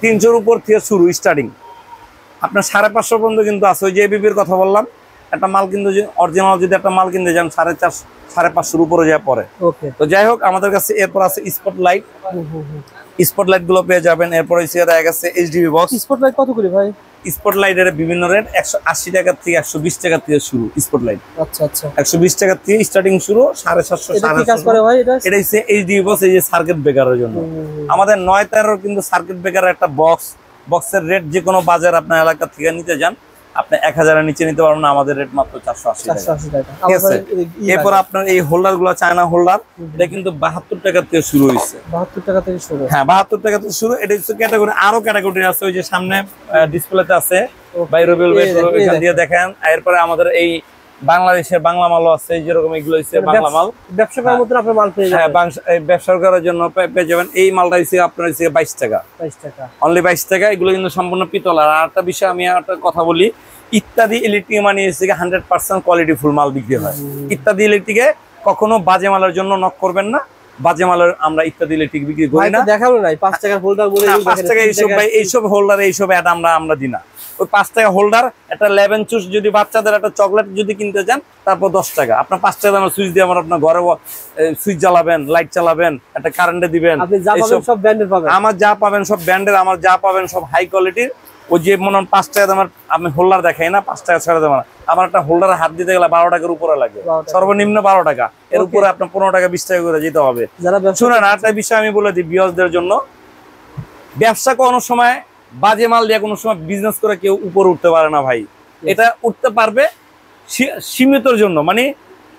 300 এর উপর থেকে শুরু স্টার্টিং, আপনার 550 পর্যন্ত কিন্তু আছে। ওই যে এবিবির কথা বললাম, একটা মাল কিন্তু অরিজিনাল যদি একটা মাল কিনতে যান 450 550 এর উপরে যায় পরে। ওকে, তো যাই হোক, আমাদের কাছে এরপর আছে স্পটলাইট। স্পটলাইট গুলো পেয়ে যাবেন। এরপর হচ্ছে দেখা গেছে এইচডিবি বক্স। স্পটলাইট কত করে ভাই? স্পটলাইটের বিভিন্ন রেট 180 টাকা থেকে 120 টাকা থেকে শুরু। স্পটলাইট আচ্ছা আচ্ছা, 120 টাকা থেকে স্টার্টিং শুরু, 750 এটা কি কাজ করে ভাই? এটা হচ্ছে এইচডিবি বক্স, এই যে সার্কিট ব্রেকারের জন্য। আমাদের 913 কিন্তু সার্কিট ব্রেকারের একটা বক্স, বক্সের রেট যে কোনো বাজার আপনার এলাকা থেকে নিতে যান আপনি 1000 এর নিচে নিতে পারবেন না, আমাদের রেট মাত্র 480 টাকা। ঠিক আছে। এরপর আপনার এই হোল্ডার গুলো, চায়না হোল্ডার, এটা কিন্তু 72 টাকা থেকে শুরু হয়েছে। 72 টাকা থেকে শুরু? হ্যাঁ, 72 টাকা থেকে শুরু। এটা হচ্ছে ক্যাটাগরি, আরো ক্যাটাগরি আছে, ওই যে সামনে ডিসপ্লেতে আছে ভাই রবিউল ভাই, এখান দিয়ে দেখেন। এরপরে আমাদের এই বাংলাদেশের বাংলা মালও আছে, যেরকম এগুলো হচ্ছে বাংলা মাল। ব্যবসা করার মতো আপনার মাল পেয়ে যাবেন। হ্যাঁ, ব্যবসা করার জন্য পেয়ে যাবেন। এই মালটা হচ্ছে আপনার হচ্ছে 22 টাকা, 22 টাকা অনলি 22 টাকা। এগুলো কিন্তু সম্পূর্ণ পিতল। আর একটা বিষয় আমি একটা কথা বলি, ইত্যাদি ইলেকট্রিক মানে হচ্ছে 100% কোয়ালিটি ফুল মাল বিক্রি হয়। ইত্যাদি ইলেকট্রিকে কখনো বাজে মালের জন্য নক করবেন না, বাজে মালের আমরা ইত্যাদি ইলেকট্রিক বিক্রি করি না। দেখাবো না 5 টাকার হোল্ডার বলে 5 টাকা এইসব ভাই, এইসব হোল্ডার এইসব অ্যাড আমরা দিই না। ওই 5 টাকা হোল্ডার, একটা 11 চুস যদি বাচ্চাদের একটা চকলেট যদি কিনতে চান তারপর 10 টাকা। আপনার 5 টাকা দামের সুইচ দিয়ে আপনার ঘরে সুইচ জ্বালাবেন, লাইট চালাবেন, একটা কারেন্টে দিবেন। আপনি যা পাবেন সব ব্র্যান্ডের পাবেন। আমার যা পাবেন সব ব্র্যান্ডের, আমার যা পাবেন সব হাই কোয়ালিটির। ওই যে মনে হয় 5 টাকা দামের আমি হোল্ডার দেখাই না, 5 টাকা ছেড়ে দেবেন। আমার একটা হোল্ডারে হাত দিতে গেলে 12 টাকার উপরে লাগে, সর্বনিম্ন 12 টাকা। এর উপরে আপনার 15 টাকা 20 টাকা করে যেতে হবে। শুনেন, আরেকটা বিষয় আমি বলে দিই ভিউয়ারদের জন্য, ব্যবসা কোনো সময় বাজে মাল দিয়ে কোনো সময় বিজনেস করে কেউ উপরে উঠতে পারে না ভাই। এটা উঠতে পারবে সীমিতর জন্য। মানে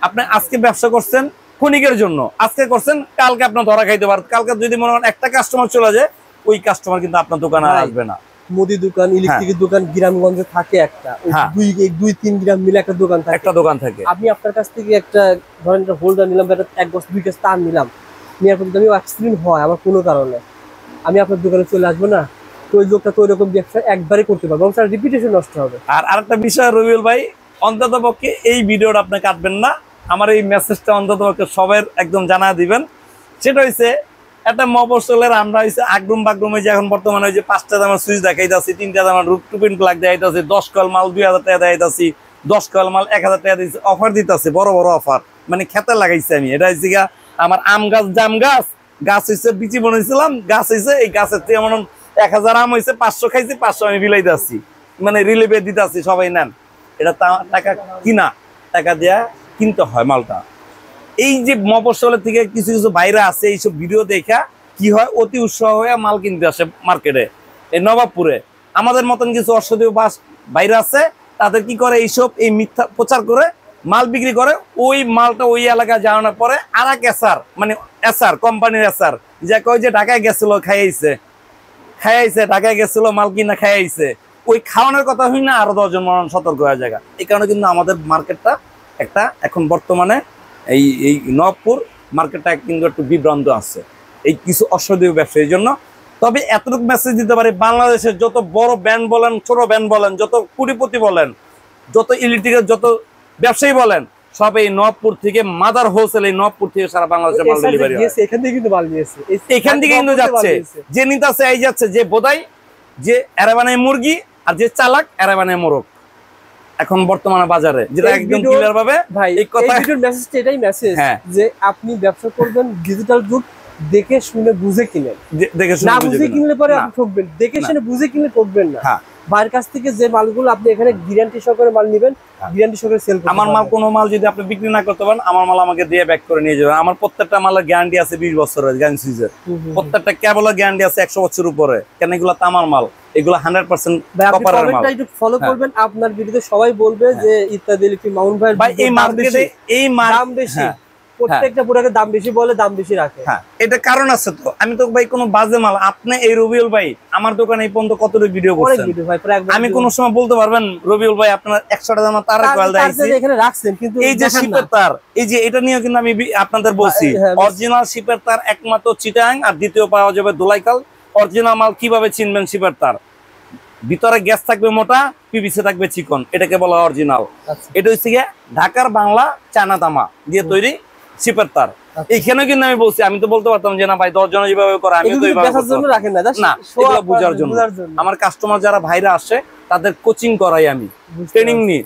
আপনি আজকে ব্যবসা করছেন ক্ষণিকের জন্য, আজকে করছেন, কালকে আপনার ধরা খাইতে পারেন। কালকে যদি মনে করেন একটা কাস্টমার চলে যায়, ওই কাস্টমার কিন্তু আপনার দোকানে আসবে না। মুদি দোকান, ইলেকট্রিকের দোকান গ্রামগঞ্জে থাকে একটা, 2-3 গ্রাম মিলে একটা দোকান থাকে। আমি আপনার কাছ থেকে একটা ধরেন একটা হোল্ডার নিলাম, একটা 1 বছর 2 কেজি তার নিলাম, নেওয়ার পর যদি অ্যাক্সিডেন্ট হয় আমার কোনো কারণে, আমি আপনার দোকানে চলে আসবো না? তো ওই লোকটা তো ওইরকম ব্যবসা একবারে করতে পারবো, তার রেপুটেশন নষ্ট হবে। আর আরেকটা বিষয় রবিউল ভাই, অন্তত পক্ষে এই ভিডিওটা আপনি কাটবেন না, আমার এই মেসেজটা অন্তত পক্ষে সবার একদম জানা দিবেন। সেটা হচ্ছে একটা মফস্বলের আমরা হচ্ছে আগ্রুম বাগ্রুমে যে এখন বর্তমানে ওই যে 5 টাকা দামের সুইচ দেখাইতেছি, 3 টাকা দামের টুপিন প্লাগ দেখাইতেছি, 10 কয়েল মাল 2000 টাকা দেখাইতেছি, 10 কয়েল মাল 1000 টাকা দিচ্ছি, অফার দিতেছে, বড় বড় অফার। মানে খেতে লাগাইছি আমি। এটা হচ্ছে আমার আম গাছ, জাম গাছ, গাছ হচ্ছে বিচি বনেছিলাম, গাছ হয়েছে, এই গাছের থেকে এমন 1000 আম হয়েছে, 500 খাইছি, 500 আমি বিলাইতে আসছি, মানে রিলিভে দিতে আসছি, সবাই নেন। এটা টাকা কিনা, টাকা দেয়া কিনতে হয় মালটা। এই যে মফস্বলের থেকে কিছু কিছু বাইরে আছে, এইসব ভিডিও দেখা কি হয়, অতি উৎসাহ হয়ে মাল কিনতে আসে মার্কেটে। এই নবাবপুরে আমাদের মতন কিছু অসাধু বাইরে আছে, তাদের কি করে, এইসব এই মিথ্যা প্রচার করে মাল বিক্রি করে। ওই মালটা ওই এলাকায় জানানোর পরে আর এক এসার, মানে এসার কোম্পানির এসার, যে কয় যে ঢাকায় গেছিল, খাইয়াইছে, ঢাকায় গেছিল মাল কিনা খাইয়াইছে, ওই খাওয়ানোর কথা হই না, আরো 10 জন মানুষ সতর্ক হয়ে যায়। এই কারণে কিন্তু আমাদের মার্কেটটা একটা এখন বর্তমানে এই নবপুর মার্কেটটা কিন্তু একটু বিভ্রান্ত আছে এই কিছু অসাধু ব্যবসায়ীর জন্য। তবে এতটুকু মেসেজ দিতে পারি, বাংলাদেশের যত বড় ব্যান্ড বলেন, ছোট ব্যান্ড বলেন, যত কোটিপতি বলেন, যত ইলেকট্রিকের যত ব্যবসায়ী বলেন, সব এই নবপুর থেকে, মাদার হোলসেল এই নবপুর থেকে সারা বাংলাদেশে মাল ডেলিভারি হয়। এখান থেকে কিন্তু মাল নিয়েছে, এখান থেকে কিন্তু যাচ্ছে, যে নিতাছে এই যাচ্ছে, যে বোধাই, যে এরা বানায় মুরগি, আর যে চালাক এরা বানায় মোরগ এখন বর্তমানে বাজারে, যেটা একদম ক্লিয়ার ভাবে ভাই। এই ভিডিওর মেসেজটা এটাই মেসেজ, যে আপনি ব্যবসা করবেন ডিজিটাল যুগ, দেখে শুনে বুঝে কিনেন। দেখে শুনে না বুঝে কিনলে পরে আপনি ঠকবেন, দেখে শুনে বুঝে কিনলে ঠকবেন না। ভাইয়ের কাছ থেকে যে মালগুলো আপনি এখানে গ্যারান্টি সহকারে মাল নেবেন, গ্যারান্টি সহকারে সেল করতে আমার মাল, কোনো মাল যদি আপনি বিক্রি না করতে পারেন, আমার মাল আমাকে দিয়ে ব্যাক করে নিয়ে যাবেন। আমার প্রত্যেকটা মালের গ্যারান্টি আছে 20 বছরের গ্যারান্টি সুইচের, প্রত্যেকটা কেবলের গ্যারান্টি আছে 100 বছর উপরে। কেন এগুলো তামার মাল, এগুলো 100% কপারের মাল। একটু ফলো করবেন, আপনার ভিডিওতে সবাই বলবে যে ইত্যাদি ইলেকট্রিক মাউন্ট ভাই এই মার্কেটে এই দাম বেশি, প্রত্যেকটা প্রোডাক্টের দাম বেশি বলে দাম বেশি রাখে। হ্যাঁ, এটা কারণ আছে তো। আমি তো ভাই কোনো বাজে মাল, আপনি এই রবিউল ভাই আমার দোকানে এই পর্যন্ত কতটা ভিডিও করছেন, আমি কোন সময় বলতে পারবেন রবিউল ভাই আপনার 100 টাকা দাম তার কয়েল দিয়েছি এখানে রাখছেন, কিন্তু এই যে শিপের তার, এই যে এটা নিয়ে কিন্তু আমি আপনাদের বলছি অরিজিনাল শিপের তার একমাত্র চিটাং, আর দ্বিতীয় পাওয়া যাবে দোলাইকাল। অরিজিনাল মাল কিভাবে চিনবেন? শিপের তার ভিতরে গ্যাস থাকবে মোটা, পিভিসি থাকবে চিকন, এটাকে বলা অরিজিনাল। এটা হচ্ছে গিয়ে ঢাকার বাংলা চায়না তামা দিয়ে তৈরি শিপের তার। এইখানে কিন্তু আমি বলছি, আমি তো বলতে পারতাম যে না ভাই 10 জন যেভাবে করে আমি তো এইভাবে রাখেন না, এগুলো বোঝার জন্য। আমার কাস্টমার যারা ভাইরা আসে তাদের কোচিং করাই, আমি ট্রেনিং নিই,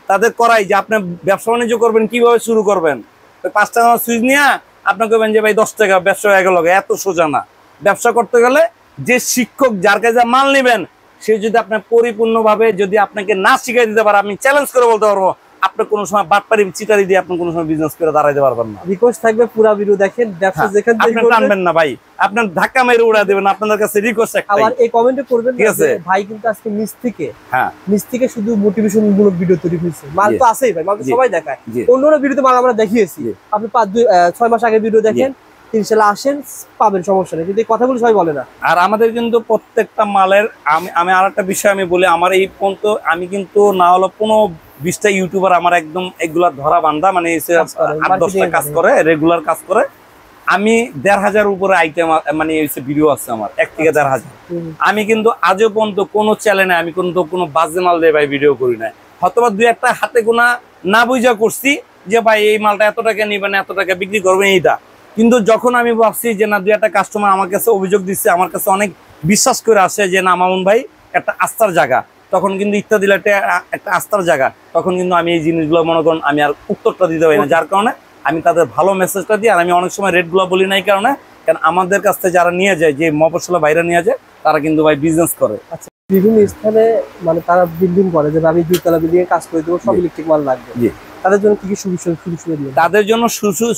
তাদের করাই যে আপনি ব্যবসা বাণিজ্য করবেন কিভাবে শুরু করবেন। 5 টাকা সুইচ নিয়ে আপনাকে বলবেন যে ভাই 10 টাকা ব্যবসা হয়ে গেল, এত সোজা না। ব্যবসা করতে গেলে যে শিক্ষক যার কাছে মাল নেবেন, সে যদি আপনার পরিপূর্ণভাবে যদি আপনাকে না শিখাই দিতে পারে, আমি চ্যালেঞ্জ করে বলতে পারবো আপনি কোনো সময় বাটপারি চিটারি দিয়ে আপনি কোনো সময় বিজনেস করে দাঁড়াইতে পারবেন না। রিকোয়েস্ট থাকবে পুরো ভিডিও দেখেন, ব্যবসা যেখান থেকে আপনি টানবেন না ভাই, আপনার ধাক্কা মেরে উড়া দেবেন। আপনাদের কাছে রিকোয়েস্ট একটাই, আবার এই কমেন্টে করবেন যে ভাই কিন্তু আজকে নিচ থেকে শুধু মোটিভেশন মূলক ভিডিও তৈরি হয়েছে। মাল তো আছেই ভাই, মাল তো সবাই দেখায়, অন্যরা ভিডিওতে মাল আমরা দেখিয়েছি। আপনি 6 মাস আগে ভিডিও দেখেন, ইনশাআল্লাহ আসেন, পাবেন, সমস্যা নেই। কিন্তু এই কথাগুলো সবাই বলে না। আর আমাদের কিন্তু প্রত্যেকটা মালের আমি আরেকটা বিষয় আমি বলি, আমার এই পর্যন্ত আমি কিন্তু না হলো 15-20টা ইউটিউবার আমার একদম এগুলা ধরা বান্ধা, মানে 8-10টা কাজ করে, রেগুলার কাজ করে। আমি 1500 উপরে আইটেম মানে ভিডিও আছে আমার, 1 থেকে 1500। আমি কিন্তু আজও পর্যন্ত কোনো চ্যানেলে আমি কিন্তু কোনো বাজে মাল দিয়ে ভাই ভিডিও করি না। হয়তোবা 2-1টা হাতে গোনা না বুঝা করছি যে ভাই এই মালটা এত টাকা নিবেন, এত টাকা বিক্রি করবেন এইটা। কিন্তু যখন আমি ভাবছি যে না 2-1টা কাস্টমার আমার কাছে অভিযোগ দিচ্ছে, আমার কাছে অনেক বিশ্বাস করে আসে যে না মামুন ভাই একটা আস্থার জায়গা, তখন কিন্তু ইত্যাদি একটা আস্থার জায়গা, তখন কিন্তু আমি এই জিনিসগুলো মনে করেন আমি আর উত্তরটা দিতে পারি না। যার কারণে আমি তাদের ভালো মেসেজটা দিই। আর আমি অনেক সময় রেটগুলো বলি না এই কারণে, কারণ আমাদের কাছ থেকে যারা নিয়ে যায়, যে মফস্বলের বাইরে নিয়ে যায়, তারা কিন্তু ভাই বিজনেস করে। আচ্ছা, বিভিন্ন স্থানে মানে তারা বিল্ডিং করে যে আমি 2 তলা বিল্ডিং এ কাজ করে দেবো, সব ইলেকট্রিক মাল লাগবে। তাদের জন্য কি কি সুযোগ সুবিধা? তাদের জন্য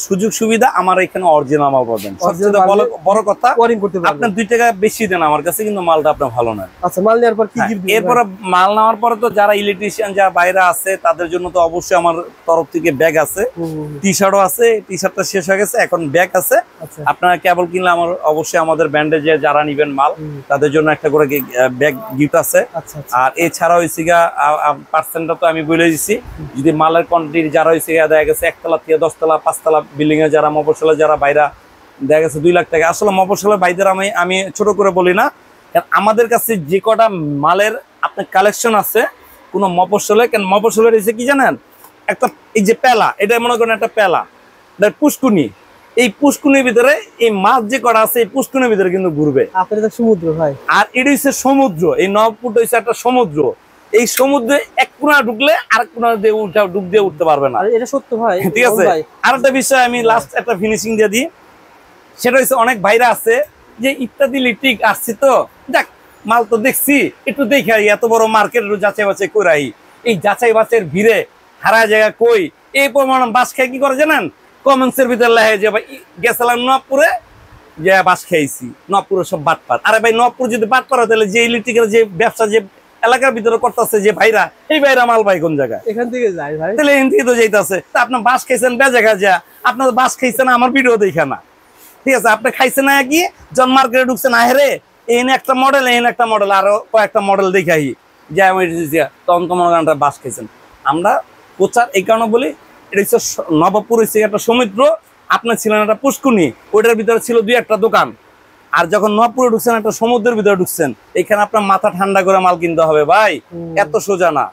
সুযোগ সুবিধা আমার এখানে অরিজিনাল মাল পাবেন। সবচেয়ে বড় কথা, আপনি 2 টাকা বেশি দেন আমার কাছে, কিন্তু মালটা আপনার ভালো না। আচ্ছা, মাল নেওয়ার পর কি কি? এরপরে মাল নেওয়ার পরে তো যারা ইলেকট্রিশিয়ান, যারা বাইরে আছে, তাদের জন্য তো অবশ্যই আমার তরফ থেকে ব্যাগ আছে, টি শার্টও আছে। টি শার্টটা শেষ হয়ে গেছে, এখন ব্যাগ আছে। আপনারা কেবল কিনলে আমার অবশ্যই আমাদের ব্যান্ডে যে যারা নিবেন মাল, তাদের জন্য একটা করে ব্যাগ গিফট আছে। আর এছাড়া হয়েছে গা পার্সেন্টটা তো আমি বলে দিচ্ছি, যদি মালের যারা হয়েছে দেখা গেছে 1 তলা থেকে 10 তলা 5 তলা বিল্ডিং এ যারা মফস্বলে যারা বাইরা দেখা গেছে 2 লাখ টাকা। আসলে মফস্বলের ভাইদের আমি ছোট করে বলি না, আমাদের কাছে যে কটা মালের আপনার কালেকশন আছে কোন মফস্বলে, কেন মফস্বলের এসে কি জানেন, একটা এই যে পেলা, এটা মনে করেন একটা পেলা, পুষ্কুনি, এই পুষ্কুনির ভিতরে এই মাছ যে কটা আছে, এই পুষ্কুনির ভিতরে কিন্তু ঘুরবে। সমুদ্র ভাই, আর এটা হচ্ছে সমুদ্র। এই নবপুর হচ্ছে একটা সমুদ্র। এই সমুদ্রে এক কোণা ঢুকলে আর কোণা দিয়ে ডুব দিয়ে উঠতে পারবে না। এটা সত্য ভাই, ঠিক আছে। আর একটা বিষয় আমি লাস্ট একটা ফিনিশিং দিয়ে দিই, সেটা হচ্ছে অনেক ভাইরা আছে যে ইত্যাদি ইলেকট্রিক আসছে তো দেখ মাল তো দেখছি, একটু দেখাই, এত বড় মার্কেট যাচাই বাছাই করাই। এই যাচাই বাছাইয়ের ভিড়ে হারা জায়গা কই এই পরিমাণ বাস খেয়ে কি করে জানেন, কমেন্টসের ভিতরে লেখে যে ভাই গেছিলাম নবপুরে যে বাস খেয়েছি, নবপুরে সব বাটপার। আরে ভাই নবপুর যদি বাটপার হয়, তাহলে যে ইলেকট্রিকের যে ব্যবসা যে এলাকার ভিতরে করতেছে যে ভাইরা, এই ভাইরা মাল ভাই কোন জায়গায়? এখান থেকে যায় ভাই, তাহলে এখান থেকে তো যাইতেছে। তা আপনার বাস খাইছেন বেজায়গা যা, আপনার বাস খাইছেন আমার ভিডিও দেখে না, ঠিক আছে। আপনি খাইছেন না কি জন মার্কেটে ঢুকছেন, আহেরে এখানে একটা মডেল, এখানে একটা মডেল, আরো কয়েকটা মডেল দেখাই যা, তখন তো মনে করেন বাস খাইছেন। আমরা প্রচার এই কারণে বলি, এটা হচ্ছে নবপুর হচ্ছে একটা সমুদ্র, আপনার ছিলেন একটা পুষ্কুনি, ওইটার ভিতরে ছিল 2-1টা দোকান। আর যখন নবপুরে ঢুকছেন, একটা সমুদ্রের ভিতরে ঢুকছেন, এখানে আপনার মাথা ঠান্ডা করে মাল কিনতে হবে ভাই, এত সোজা না।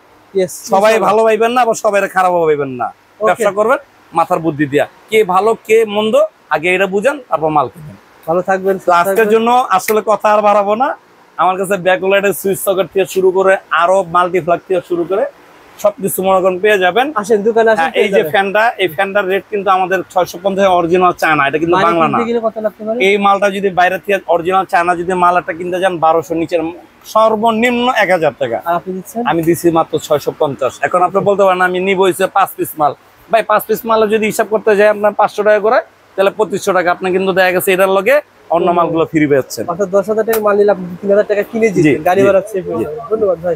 সবাই ভালো ভাইবেন না, আবার সবাই খারাপ ভাইবেন না। ব্যবসা করবেন মাথার বুদ্ধি দিয়া, কে ভালো কে মন্দ আগে এটা বুঝেন, তারপর মাল কিনবেন। ভালো থাকবেন। আজকের জন্য আসলে কথা আর বাড়াবো না। আমার কাছে ব্যাকলাইটের সুইচ সকেট থেকে শুরু করে আরো মাল্টিপ্লাগ থেকে শুরু করে সবকিছু মনে করেন পেয়ে যাবেন। আসেন দোকানে আসেন। এই যে ফ্যানটা, এই ফ্যানটার রেট কিন্তু আমাদের 650 অরিজিনাল চায়না, এটা কিন্তু বাংলা না। কত লাগতে পারে? এই মালটা যদি বাইরে থেকে অরিজিনাল চায়না যদি মালটা কিনতে যান 1200 নিচের, সর্বনিম্ন 1000 টাকা। আর আপনি দিচ্ছেন? আমি দিছি মাত্র 650। এখন আপনি বলতে পারেন আমি নিব হইছে 5 পিস মাল। ভাই 5 পিস মাল যদি হিসাব করতে যাই আপনার 500 টাকা করে, তাহলে 2500 টাকা আপনি কিন্তু দেখা গেছে এটার লগে অন্য মালগুলো ফ্রি পাচ্ছেন। অর্থাৎ 10,000 টাকা মাল নিলে আপনি 3000 টাকা কিনে দিচ্ছেন, গাড়ি ভাড়া সেভ হয়ে যাবে। ধন্যবাদ ভাই।